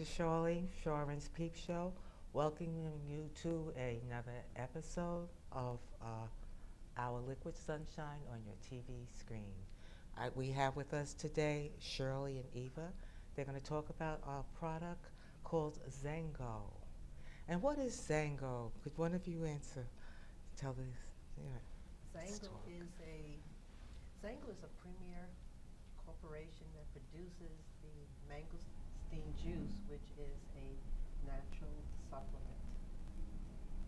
is Charlene, Charwren'S Peepshow, welcoming you to another episode of Our Liquid Sunshine on your TV screen. We have with us today Shirley and Eva. They're going to talk about our product called Zango. And what is Zango? Could one of you answer? Tell this. Yeah. Zango is a premier corporation that produces the Mangosteen juice, which is a natural supplement.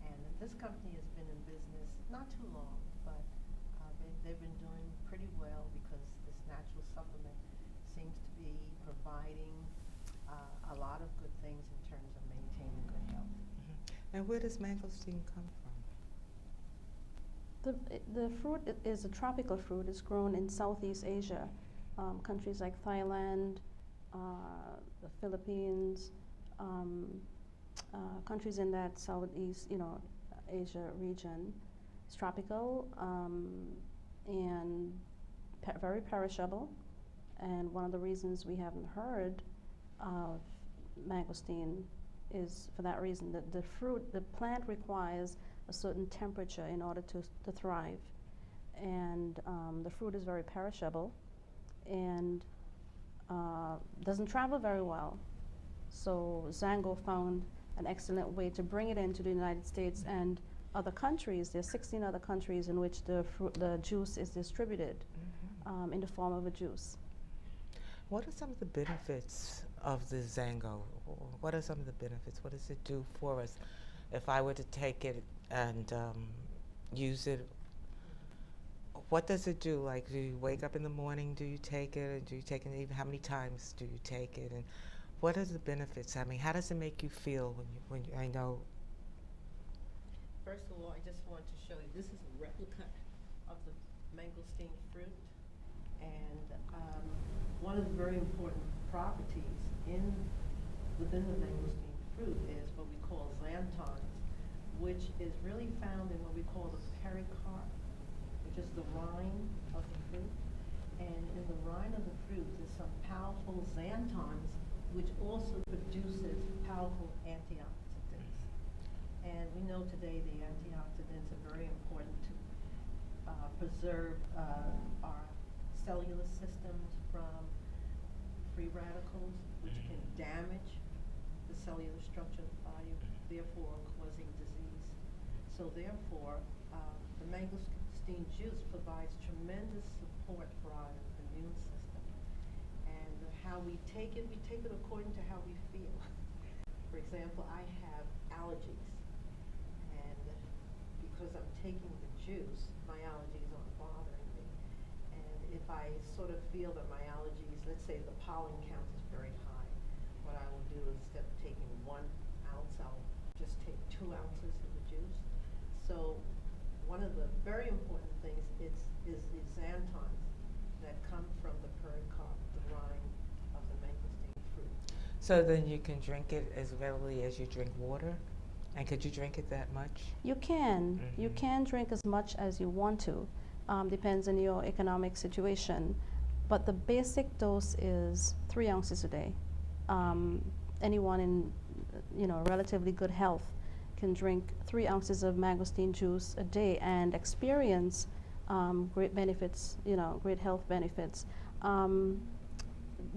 And this company has been in business not too long, but they've been doing pretty well because this natural supplement seems to be providing a lot of good things in terms of maintaining good health. Mm-hmm. And where does mangosteen come from? The fruit is a tropical fruit. It's grown in Southeast Asia, countries like Thailand, the Philippines, countries in that Southeast, Asia region. It's tropical and very perishable. And one of the reasons we haven't heard of mangosteen is for that reason that the plant requires a certain temperature in order to thrive. And the fruit is very perishable and doesn't travel very well. So Zango found an excellent way to bring it into the United States and other countries. There are 16 other countries in which the juice is distributed in the form of a juice. What are some of the benefits of the Zango? What are some of the benefits? What does it do for us? If I were to take it and use it, what does it do? Like, do you wake up in the morning, do you take it, and do you take it, even how many times do you take it, and what are the benefits? I mean, how does it make you feel I know? First of all, I just want to show you, this is a replica of the mangosteen fruit, and one of the very important properties within the mangosteen fruit is what we call xanthines, which is really found in what we call the pericarp, which is the rind of the fruit. And in the rind of the fruit, there's some powerful xanthines, which also produces powerful antioxidants. And we know today the antioxidants are very important to preserve our cellular systems from free radicals, which can damage the cellular structure of the body, therefore causing disease. So therefore, the mangosteen juice provides tremendous support for our immune system. And how we take it according to how we feel. For example, I have allergies, and because I'm taking the juice, my allergies aren't bothering me. And if I sort of feel that my allergies, let's say the pollen count is very high, what I will do is instead of taking 1 ounce, I'll just take 2 ounces of the juice. So one of the very important things is the xanthines that come from the pericarp, the rind of the mangosteen fruit. So then you can drink it as readily as you drink water? And could you drink it that much? You can. You can drink as much as you want to. Depends on your economic situation. But the basic dose is 3 ounces a day. Anyone in relatively good health can drink 3 ounces of mangosteen juice a day and experience great benefits, great health benefits.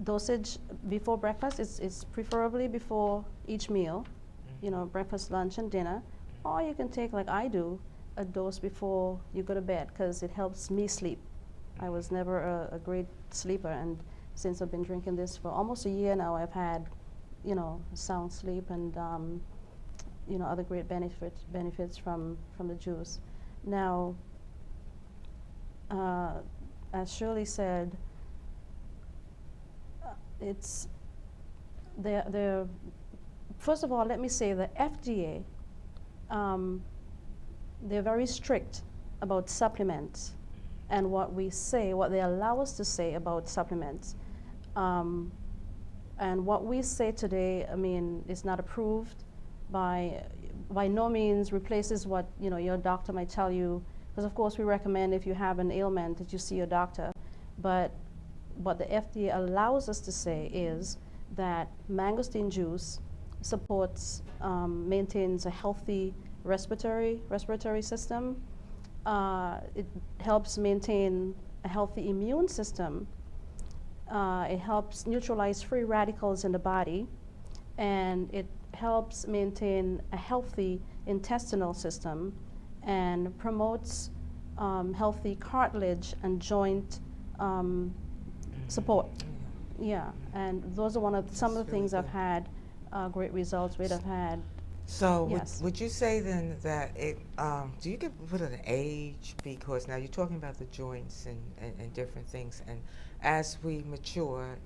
Dosage before breakfast is preferably before each meal, breakfast, lunch, and dinner. Or you can take, like I do, a dose before you go to bed because it helps me sleep. I was never a great sleeper, and since I've been drinking this for almost a year now, I've had, sound sleep and other great benefits from the juice. Now, as Shirley said, first of all, let me say the FDA, they're very strict about supplements and what we say, what they allow us to say about supplements. And what we say today, is not approved by no means replaces what your doctor might tell you, because of course we recommend if you have an ailment that you see your doctor, but what the FDA allows us to say is that mangosteen juice supports, maintains a healthy respiratory system. It helps maintain a healthy immune system. It helps neutralize free radicals in the body, and it helps maintain a healthy intestinal system and promotes healthy cartilage and joint support. Yeah, and those are some of the things I've had great results with. I've had. So Yes. would you say then that it, do you put an age? Because now you're talking about the joints and different things, and as we mature,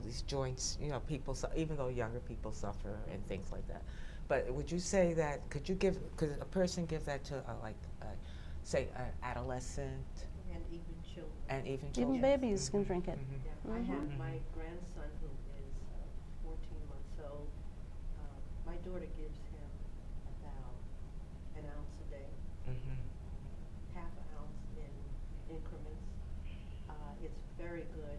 these joints, people, even though younger people suffer and things like that. But would you say that, could a person give that to say an adolescent? And even children. And even children? Even babies can drink it. Yeah, I have my grandson who is 14 months old. My daughter gives him about an ounce a day, half an ounce in increments. It's very good,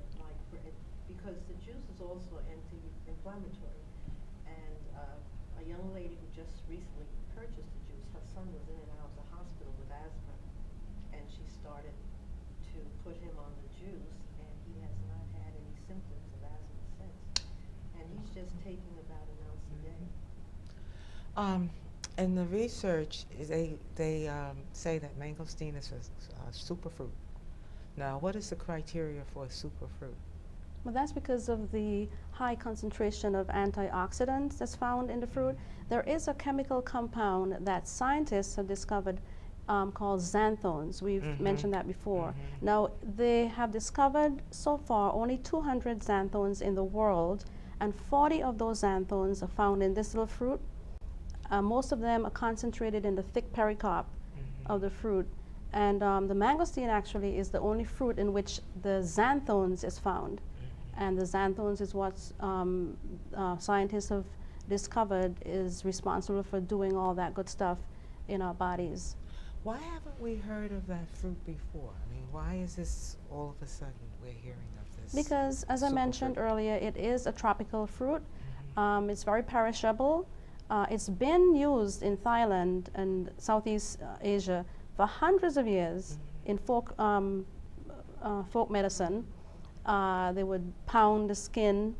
because the juice is also anti-inflammatory. And a young lady who just recently purchased the juice, her son was in and out of the hospital with asthma, and she started to put him on the juice, and he has not had any symptoms of asthma since. And he's just taking about an ounce a day. In the research, they say that mangosteen is a superfruit. Now, what is the criteria for a superfruit? Well, that's because of the high concentration of antioxidants that's found in the fruit. There is a chemical compound that scientists have discovered called xanthones. We've mentioned that before. Now, they have discovered so far only 200 xanthones in the world, and 40 of those xanthones are found in this little fruit. Most of them are concentrated in the thick pericarp of the fruit. And the mangosteen actually is the only fruit in which the xanthones is found. And the xanthones is what scientists have discovered is responsible for doing all that good stuff in our bodies. Why haven't we heard of that fruit before? I mean, why is this all of a sudden we're hearing of this? Because, as I mentioned earlier, it is a tropical fruit. It's very perishable. It's been used in Thailand and Southeast Asia for hundreds of years in folk medicine. They would pound the skin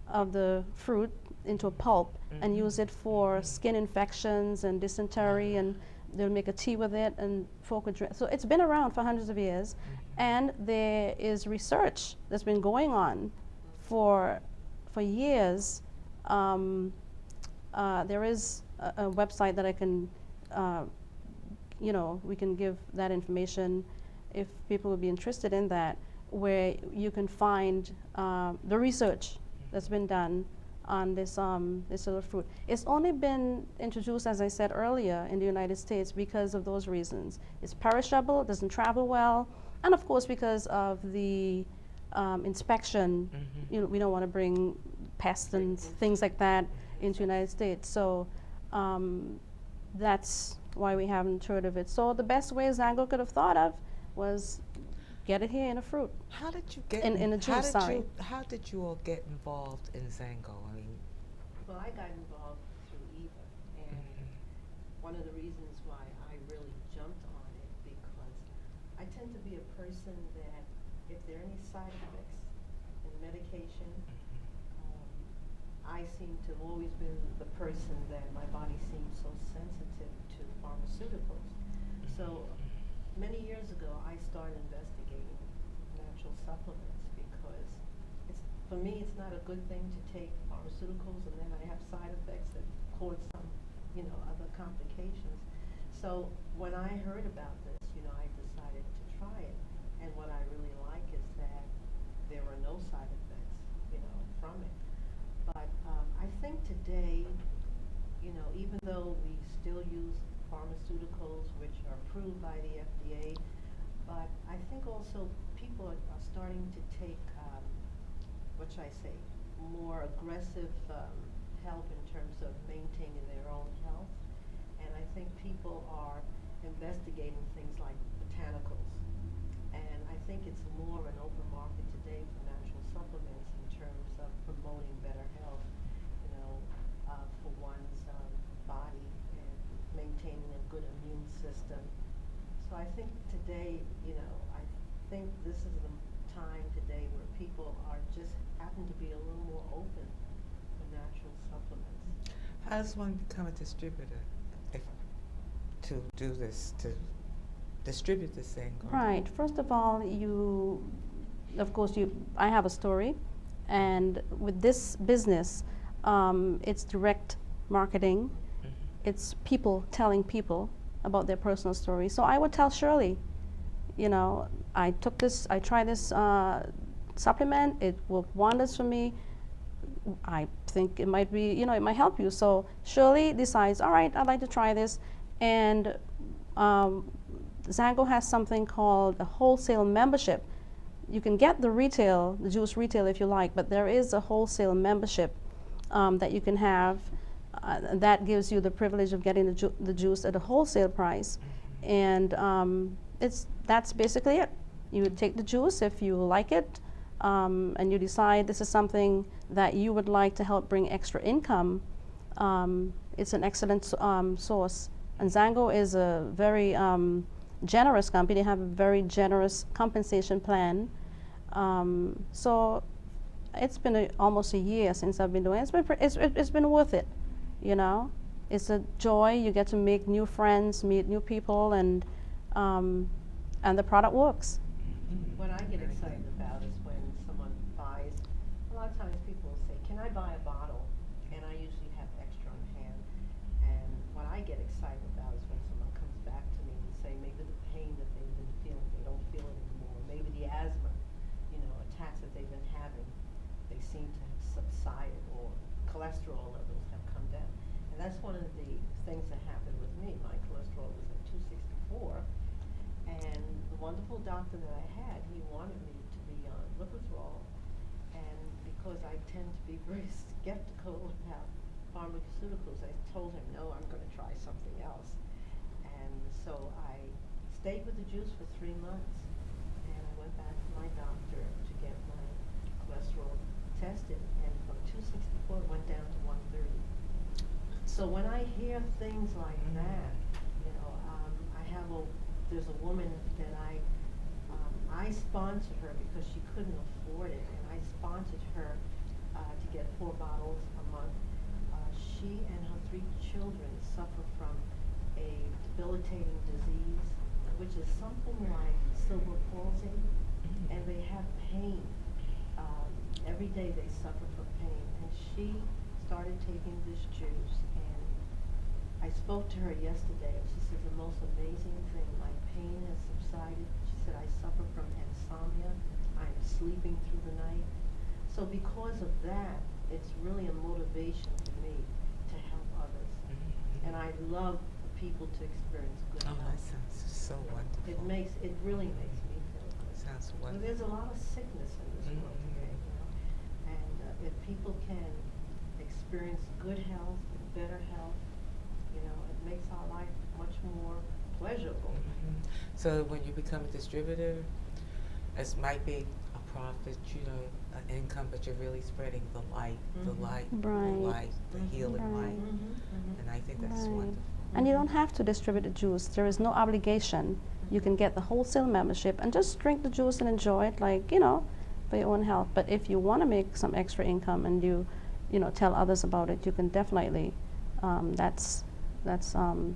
of the fruit into a pulp and use it for skin infections and dysentery, and they'll make a tea with it, and folk would drink. So it's been around for hundreds of years, and there is research that's been going on for years. There is a website that I can, we can give that information if people would be interested in that, where you can find the research that's been done on this little fruit. It's only been introduced, as I said earlier, in the United States because of those reasons. It's perishable, it doesn't travel well, and of course because of the inspection. We don't want to bring pests and things like that into the United States. So that's why we haven't heard of it. So the best way Zango could have thought of was get it here in a fruit. How did you get in a juice? How did you all get involved in Zango? I mean, well, I got involved through Viva, and one of the reasons why I really jumped on it, because I tend to be a person that if there are any side effects in medication, I seem to have always been the person that my body seems so sensitive to pharmaceuticals. So many years ago, I started investigating natural supplements because for me, it's not a good thing to take pharmaceuticals and then I have side effects that cause some, other complications. So when I heard about this, I decided to try it. And what I really like is that there are no side effects, from it. But I think today, even though we still use pharmaceuticals which are approved by the FDA, but I think also people are starting to take, what should I say, more aggressive help in terms of maintaining their own health. And I think people are investigating things like botanicals. And I think it's more of an open market today for natural supplements in terms of promoting better health, you know, for one's body and maintaining a good immune system. So I think today, you know, I think this is the time today where people are just happen to be a little more open to natural supplements. How does one become a distributor if, to do this, to distribute this thing? Right. First of all, I have a story, and with this business, it's direct marketing. It's people telling people about their personal story. So I would tell Shirley, you know, I tried this supplement, it worked wonders for me. I think it might be, you know, it might help you. So Shirley decides, all right, I'd like to try this. And Zango has something called a wholesale membership. You can get the juice retail if you like, but there is a wholesale membership that you can have that gives you the privilege of getting the juice at a wholesale price. And that's basically it. You would take the juice if you like it, and you decide this is something that you would like to help bring extra income. It's an excellent source. And Zango is a very generous company. They have a very generous compensation plan. So it's been almost a year since I've been doing it. It's been worth it, you know. It's a joy. You get to make new friends, meet new people, and the product works. What I get excited about is when someone buys, a lot of times people will say, can I buy a bottle? And I usually have extra on hand. And what I get excited about is when someone comes back to me and say maybe the pain that they've been feeling, they don't feel it anymore. Maybe the asthma, you know, attacks that they've been having, they seem to have subsided, or cholesterol levels have come down. And that's one of the things that happened with me. My cholesterol was at 264. And the wonderful doctor that I had, he wanted me to be on Lipitor, and because I tend to be very skeptical about pharmaceuticals, I told him, no, I'm going to try something else. And so I stayed with the juice for 3 months, and I went back to my doctor to get my cholesterol tested, and from 264 it went down to 130. So when I hear things like that, you know, there's a woman that I sponsored her because she couldn't afford it, and I sponsored her to get 4 bottles a month. She and her 3 children suffer from a debilitating disease, which is something like cerebral palsy, and they have pain. Every day they suffer from pain, and she started taking this juice, and I spoke to her yesterday, and she said the most amazing thing, my pain has subsided. She said, I suffer from insomnia. I'm sleeping through the night. So because of that, it's really a motivation for me to help others. And I love for people to experience good health. That sounds so wonderful. It really makes me feel good. Sounds wonderful. Well, there's a lot of sickness in this world today, you know, and if people can experience good health, better health, you know, it makes our life much more pleasurable. So when you become a distributor, it might be a profit, you know, an income, but you're really spreading the light, the light, Right. the light, the healing Right. light. And I think that's Right. wonderful. And you don't have to distribute the juice. There is no obligation. You can get the wholesale membership and just drink the juice and enjoy it, like, you know, for your own health. But if you want to make some extra income and you know, tell others about it, you can definitely, that's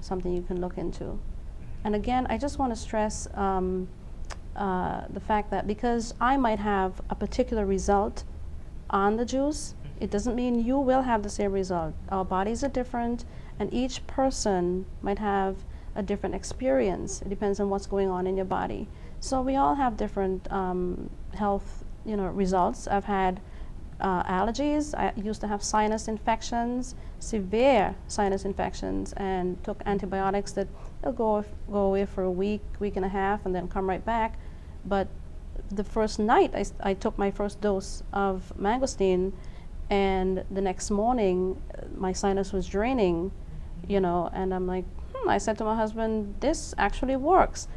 something you can look into. And again, I just want to stress the fact that because I might have a particular result on the juice, it doesn't mean you will have the same result. Our bodies are different, and each person might have a different experience. It depends on what's going on in your body. So we all have different health, you know, results. I've had allergies. I used to have sinus infections, severe sinus infections, and took antibiotics that will go away for a week, week and a half, and then come right back. But the first night I took my first dose of Mangosteen, and the next morning my sinus was draining, you know, and I'm like, I said to my husband, this actually works.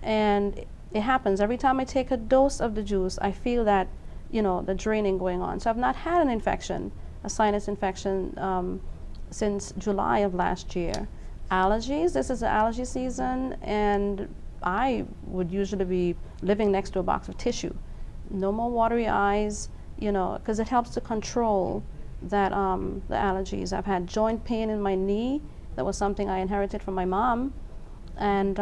And it happens every time I take a dose of the juice. I feel that, the draining going on. So I've not had an infection, a sinus infection, since July of last year. Allergies, this is the allergy season, and I would usually be living next to a box of tissue. No more watery eyes, because it helps to control that the allergies. I've had joint pain in my knee. That was something I inherited from my mom, and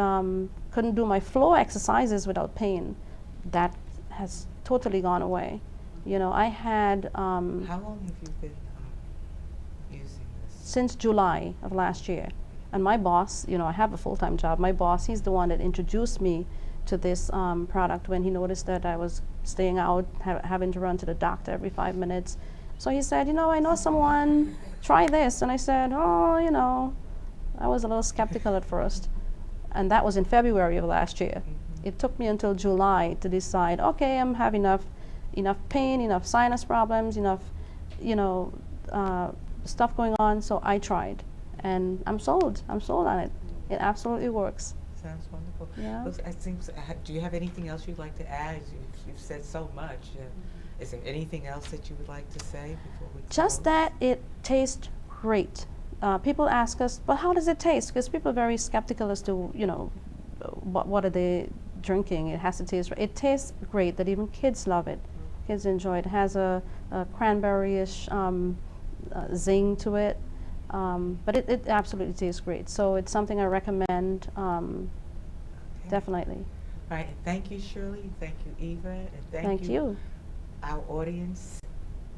couldn't do my floor exercises without pain. That has totally gone away. I had How long have you been using this? since July of last year. And my boss, I have a full-time job. My boss, he's the one that introduced me to this product when he noticed that I was staying out, having to run to the doctor every 5 minutes. So he said, I know someone, try this. And I said, I was a little skeptical at first. And that was in February of last year. It took me until July to decide, okay, I'm having enough pain, enough sinus problems, enough, stuff going on. So I tried. And I'm sold. I'm sold on it. It absolutely works. Sounds wonderful. Yeah. Look, do you have anything else you'd like to add? You've said so much. Is there anything else that you would like to say before we Just close? that it tastes great. People ask us, but how does it taste? Because people are very skeptical as to, what are they drinking? It has to taste right. It tastes great, that even kids love it. Kids enjoy it. It has a cranberry-ish zing to it. But it absolutely tastes great. So it's something I recommend, Okay. definitely. All right. Thank you, Shirley. Thank you, Eva. And Thank you. our audience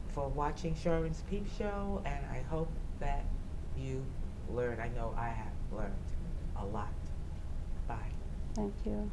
for watching Charwren'S Peep Show. And I hope that you learned. I know I have learned a lot. Bye. Thank you.